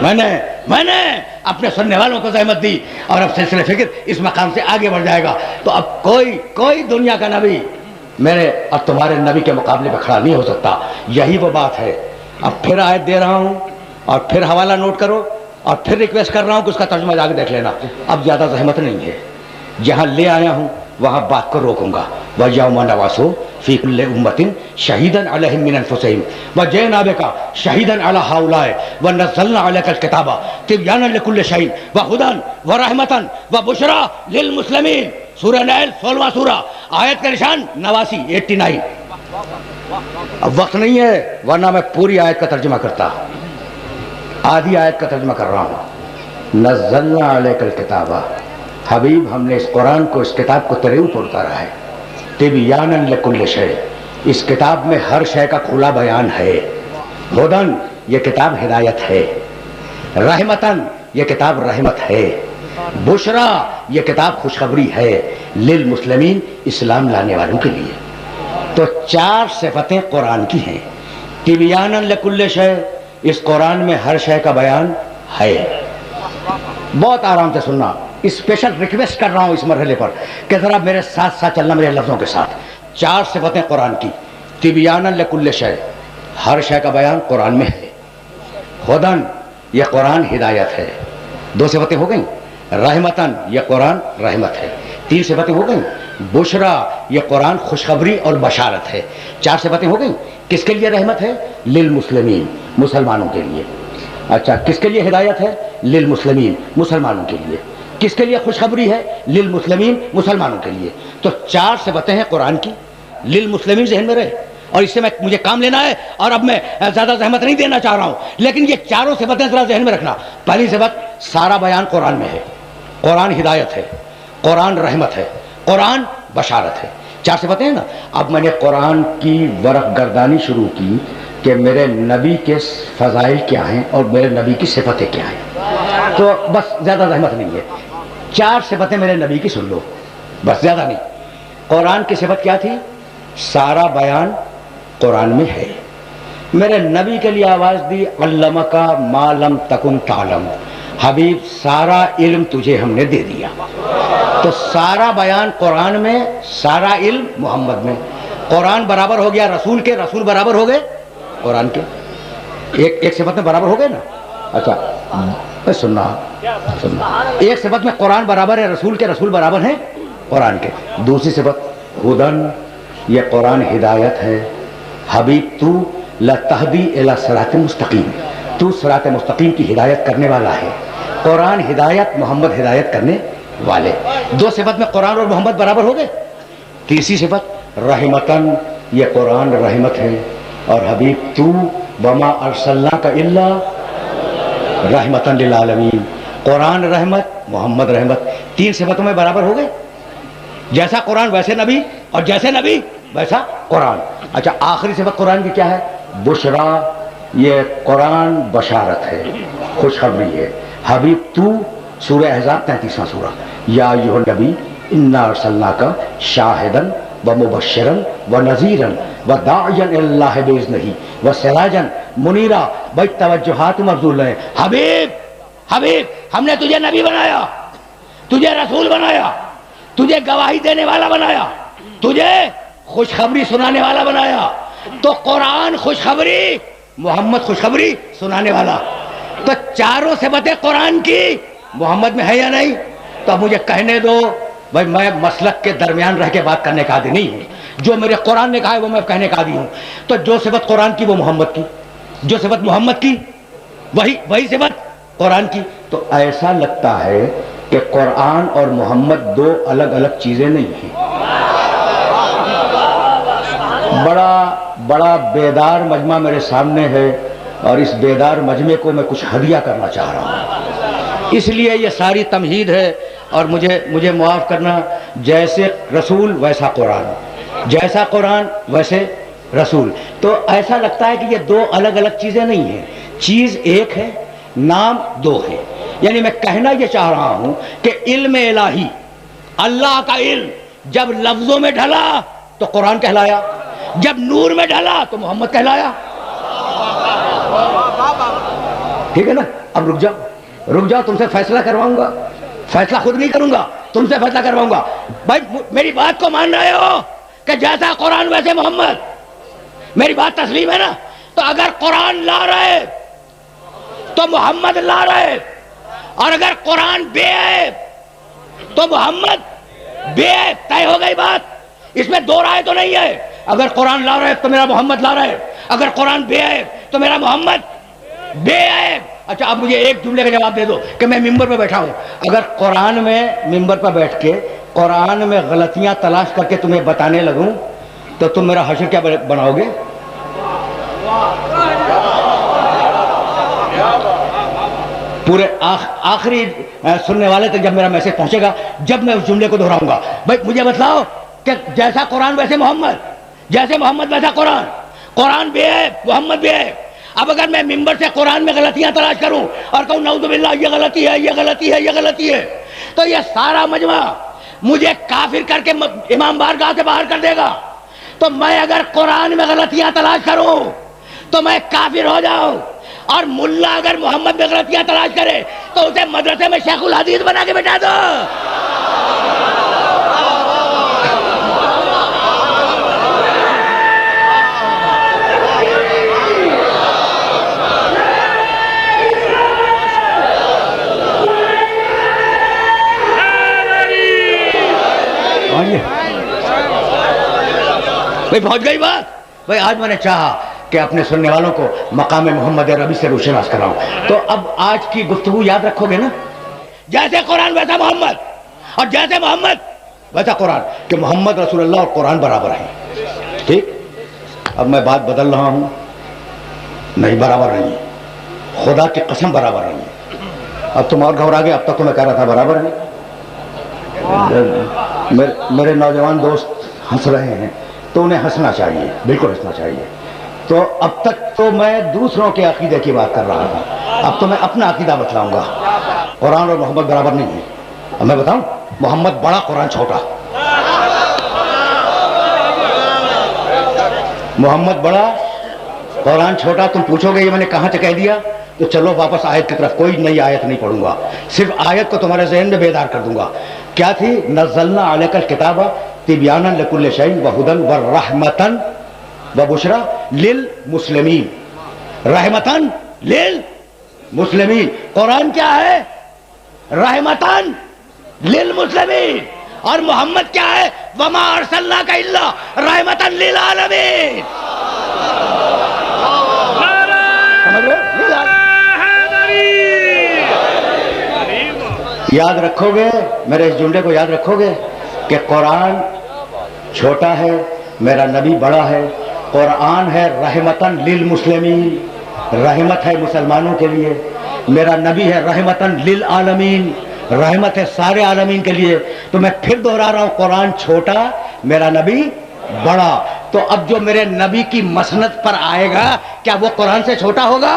میں نے اپنے سننے والوں کو زحمت دی، اور اب سلسلہ فکر اس مقام سے آگے بڑھ جائے گا. تو اب کوئی دنیا کا نبی میرے اور تمہارے نبی کے مقابلے پہ کھڑا نہیں ہو سکتا. یہی وہ بات ہے. اب پھر آیت دے رہا ہوں اور پھر حوالہ نوٹ کرو اور پھر ریکویسٹ کر رہا ہوں کہ اس کا ترجمہ جا کے دیکھ لینا. اب زیادہ زحمت نہیں ہے، جہاں لے آیا ہوں وہاں بات کو روکوں گا. وَيَوْمَ نَبْعَثُ فِي كُلِّ أُمَّةٍ شَهِيدًا عَلَيْهِمْ مِنْ أَنفُسِهِمْ وَجِئْنَا بِكَ شَهِيدًا عَلَى هَؤُلَاءِ وَنَزَّلْنَا عَلَيْكَ الْكِتَابَ تِبْيَانًا لِكُلِّ شَيْءٍ وَهُدًى وَرَحْمَةً وَبُشْرَى لِلْمُسْلِمِينَ. سورہ نیل 16واں سورہ، آیت کا نشان 89 89. اب وقت نہیں ہے ورنہ میں پوری آیت کا ترجمہ کرتا. آدھی آیت کا ترجمہ کر رہا ہوں. نزلنا علیک الکتاب، حبیب ہم نے اس قرآن کو، اس کتاب کو تیرے اوپر اتارا ہے. تبیانا لکل شیء، اس کتاب میں ہر شے کا کھلا بیان ہے. ہدن، یہ کتاب ہدایت ہے. رحمتن، یہ کتاب رحمت ہے. بشرا، یہ کتاب خوشخبری ہے. للمسلمین، اسلام لانے والوں کے لیے. تو 4 صفتیں قرآن کی ہیں. تبیانا لکل شیء، اس قرآن میں ہر شے کا بیان ہے. بہت آرام سے سننا، اسپیشل ریکویسٹ کر رہا ہوں اس مرحلے پر کہ ذرا میرے ساتھ ساتھ چلنا، میرے لفظوں کے ساتھ. 4 صفتیں قرآن کی. تبیانا لکل شیء، ہر شے کا بیان قرآن میں ہے. ہدن، یہ قرآن ہدایت ہے. 2 صفتیں ہو گئیں. رحمتن، یہ قرآن رحمت ہے. 3 صفتیں ہو گئیں. بشرا، یہ قرآن خوشخبری اور بشارت ہے. 4 صفتیں ہو گئیں. کس کے لیے رحمت ہے؟ للمسلمین، مسلمانوں کے لیے. اچھا، کس کے لیے ہدایت ہے؟ للمسلمین، مسلمانوں کے لیے. کس کے لیے خوشخبری ہے؟ للمسلمین، مسلمانوں کے لیے. تو 4 صفتیں ہیں قرآن کی. للمسلمین ذہن میں رہے، اور اس سے مجھے کام لینا ہے، اور اب میں زیادہ زحمت نہیں دینا چاہ رہا ہوں، لیکن یہ 4 صفتیں ذرا ذہن میں رکھنا. پہلی صفت، سارا بیان قرآن میں ہے. قرآن ہدایت ہے، قرآن رحمت ہے، قرآن بشارت ہے. 4 صفتیں ہیں نا. اب میں نے قرآن کی ورق گردانی شروع کی کہ میرے نبی کے فضائل کیا ہیں اور میرے نبی کی صفتیں کیا ہیں. تو بس زیادہ زحمت نہیں ہے. 4 صفتیں میرے نبی کی سن لو، بس زیادہ نہیں. قرآن کی صفت کیا تھی؟ سارا بیان قرآن میں ہے. میرے نبی کے لیے آواز دی، علمک ما لم تکن تعلم، حبیب سارا علم تجھے ہم نے دے دیا. تو سارا بیان قرآن میں، سارا علم محمد میں. قرآن برابر ہو گیا رسول کے، رسول برابر ہو گئے قرآن کے. ایک صفت میں برابر ہو گئے نا. اچھا سننا، ایک صفت میں قرآن برابر ہے رسول کے، رسول برابر ہیں قرآن کے. دوسری صفت ہدن، یہ قرآن ہدایت ہے. حبیب تو لتہدی الی صراط مستقیم، تو صراط مستقیم کی ہدایت کرنے والا ہے. قرآن ہدایت، محمد ہدایت کرنے والے. 2 صفت میں قرآن اور محمد برابر ہو گئے. تیسری صفت رحمتن، یہ قرآن رحمت ہے، اور حبیب تو وما ارسلناک الا رحمتن للعالمین. قرآن رحمت، محمد رحمت. 3 صفتوں میں برابر ہو گئے. جیسا قرآن ویسے نبی، اور جیسے نبی ویسا قرآن. اچھا، آخری صفت قرآن کی کیا ہے؟ بشرا، یہ قرآن بشارت ہے، خوشخبری ہے. حبیب تو، سورہ احزاب 33واں سورہ، یا ایھا النبی انا ارسلناک شاہدا ومبشرا ونذیرا وداعیا الی اللہ باذنہ وسراجا منیرا. بھائی توجہات مبذول ہیں. حبیب ہم نے تجھے نبی بنایا، تجھے رسول بنایا، تجھے گواہی دینے والا بنایا، تجھے خوشخبری سنانے والا بنایا. تو قرآن خوشخبری، محمد خوشخبری سنانے والا. تو 4 صفتیں قرآن کی محمد میں ہے یا نہیں؟ تو اب مجھے کہنے دو. بھائی میں مسلک کے درمیان رہ کے بات کرنے کا عادی نہیں ہوں. جو میرے قرآن نے کہا ہے وہ میں کہنے کا عادی ہوں. تو جو صفت قرآن کی وہ محمد کی، جو صفت محمد کی وہی صفت قرآن کی. تو ایسا لگتا ہے کہ قرآن اور محمد 2 الگ الگ چیزیں نہیں ہیں. بڑا بیدار مجمع میرے سامنے ہے، اور اس بیدار مجمع کو میں کچھ ہدیہ کرنا چاہ رہا ہوں. اس لیے یہ ساری تمہید ہے. اور مجھے معاف کرنا، جیسے رسول ویسا قرآن، جیسا قرآن ویسے رسول. تو ایسا لگتا ہے کہ یہ 2 الگ الگ چیزیں نہیں ہیں. چیز ایک ہے، نام 2 ہے. یعنی میں کہنا یہ چاہ رہا ہوں کہ علم الہی، اللہ کا علم جب لفظوں میں ڈھلا تو قرآن کہلایا، جب نور میں ڈھلا تو محمد کہلایا. ٹھیک ہے نا؟ اب رک جاؤ، تم سے فیصلہ کرواؤں گا، فیصلہ خود نہیں کروں گا، تم سے فیصلہ کرواؤں گا۔ بھائی میری بات کو مان رہے ہو کہ جیسا قرآن ویسے محمد؟ میری بات تسلیم ہے نا؟ تو اگر قرآن لا رہے تو محمد لا رہے، اور اگر قرآن بے عیب تو محمد بے عیب، طے ہو گئی بات، اس میں دو رائے تو نہیں ہے۔ اگر قرآن لا رہے تو میرا محمد لا رہے، اگر قرآن بے عیب تو میرا محمد بے عیب۔ اچھا اب مجھے ایک جملے کا جواب دے دو کہ میں ممبر پہ بیٹھا ہوں، اگر قرآن میں ممبر پہ بیٹھ کے قرآن میں غلطیاں تلاش کر کے تمہیں بتانے لگوں تو تم میرا حشر کیا بناؤ گے؟ پورے آخری سننے والے تک جب میرا میسج پہنچے گا، جب میں اس جملے کو دہراؤں گا، بھائی مجھے بتلاؤ کہ جیسا قرآن ویسے محمد، جیسے محمد ویسا قرآن، قرآن بے عیب محمد بے عیب۔ اب اگر میں ممبر سے قرآن میں غلطیاں تلاش کروں اور کہوں نعوذ باللہ یہ غلطی ہے، یہ غلطی ہے، یہ غلطی ہے، تو یہ سارا مجمع مجھے کافر کر کے امام بارگاہ سے باہر کر دے گا۔ تو میں اگر قرآن میں غلطیاں تلاش کروں تو میں کافر ہو جاؤں، اور ملا اگر محمد میں غلطیاں تلاش کرے تو اسے مدرسے میں شیخ الحدیث بنا کے بٹھا دو۔ بھائی پہنچ گئی بات؟ بھائی آج میں نے چاہا کہ اپنے سننے والوں کو مقام محمد عربی سے روشناس کراؤں، تو اب آج کی گفتگو یاد رکھو گے نا؟ جیسے قرآن ویسا محمد، اور جیسے محمد ویسا قرآن، کہ محمد رسول اللہ اور قرآن برابر ہیں۔ ٹھیک؟ اب میں بات بدل رہا ہوں، نہیں برابر نہیں، خدا کی قسم برابر نہیں۔ اب تم اور گھبرا گئے، اب تک تو میں کہہ رہا تھا برابر ہے۔ میرے نوجوان دوست ہنس رہے ہیں تو انہیں ہنسنا چاہیے، بالکل ہنسنا چاہیے۔ تو اب تک تو میں دوسروں کے عقیدے کی بات کر رہا تھا، اب تو میں اپنا عقیدہ بتلاؤں گا۔ قرآن اور محمد برابر نہیں ہے۔ اب میں بتاؤں، محمد بڑا، قرآن چھوٹا۔ محمد بڑا، قرآن چھوٹا۔ تم پوچھو گے یہ میں نے کہاں سے کہہ دیا؟ تو چلو واپس آیت کی طرف، کوئی نئی آیت نہیں پڑھوں گا، صرف آیت کو تمہارے ذہن میں بیدار کر دوں گا۔ کیا تھی؟ نزلنا علیک الکتاب تبیانا لکل شیء وہدی ورحمۃ وبشریٰ للمسلمین۔ رحمتاً للمسلمین، قرآن کیا ہے؟ رحمتاً للمسلمین، اور محمد کیا ہے؟ وما ارسلناک الا رحمتاً للعالمین۔ یاد رکھو گے میرے اس جملے کو، یاد رکھو گے کہ قرآن چھوٹا ہے، میرا نبی بڑا ہے۔ قرآن ہے رحمتاً للمسلمین، رحمت ہے مسلمانوں کے لیے۔ میرا نبی ہے رحمتاً للعالمین، رحمت ہے سارے عالمین کے لیے۔ تو میں پھر دہرا رہا ہوں، قرآن چھوٹا، میرا نبی بڑا۔ تو اب جو میرے نبی کی مسند پر آئے گا، کیا وہ قرآن سے چھوٹا ہوگا؟